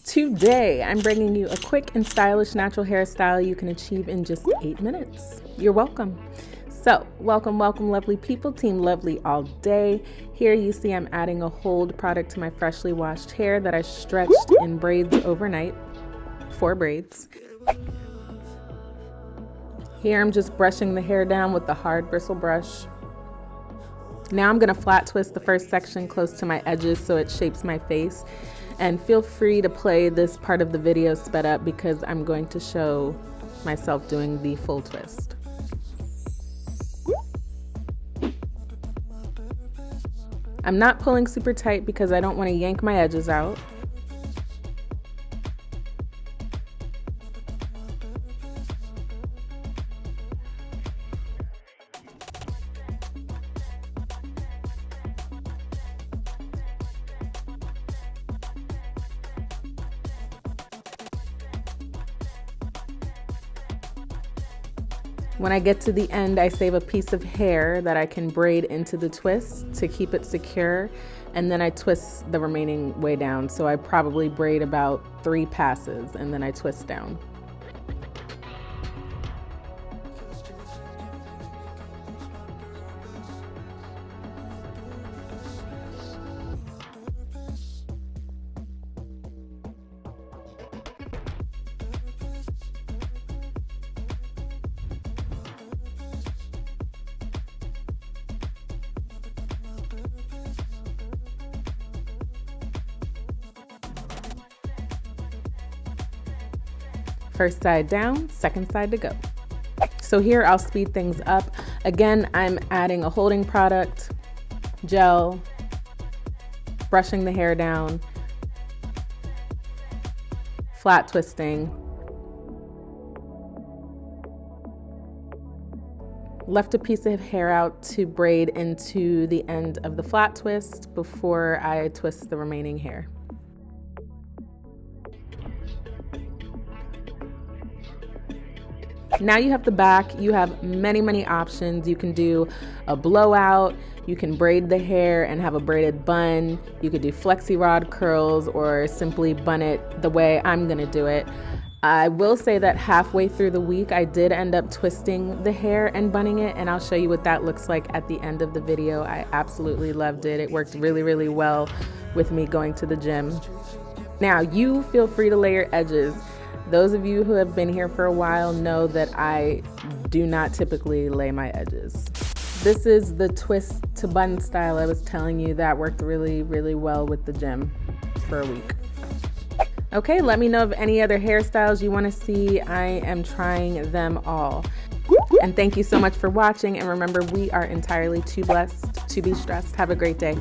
Today, I'm bringing you a quick and stylish natural hairstyle you can achieve in just 8 minutes. You're welcome. So, welcome, lovely people, Team Lovely all day. Here you see I'm adding a hold product to my freshly washed hair that I stretched in braids overnight, 4 braids. Here I'm just brushing the hair down with the hard bristle brush. Now I'm gonna flat twist the first section close to my edges so it shapes my face. And feel free to play this part of the video sped up because I'm going to show myself doing the full twist. I'm not pulling super tight because I don't want to yank my edges out. When I get to the end, I save a piece of hair that I can braid into the twist to keep it secure, and then I twist the remaining way down. So I probably braid about 3 passes and then I twist down. First side down, second side to go. So here I'll speed things up. Again, I'm adding a holding product, gel, brushing the hair down, flat twisting. Left a piece of hair out to braid into the end of the flat twist before I twist the remaining hair. Now you have the back, you have many options. You can do a blowout, you can braid the hair and have a braided bun, you could do flexi rod curls or simply bun it the way I'm gonna do it. I will say that halfway through the week, I did end up twisting the hair and bunning it, and I'll show you what that looks like at the end of the video. I absolutely loved it. It worked really well with me going to the gym. Now you feel free to lay your edges. Those of you who have been here for a while know that I do not typically lay my edges. This is the twist to bun style I was telling you that worked really well with the gym for a week. Okay, let me know of any other hairstyles you want to see. I am trying them all. And thank you so much for watching. And remember, we are entirely too blessed to be stressed. Have a great day.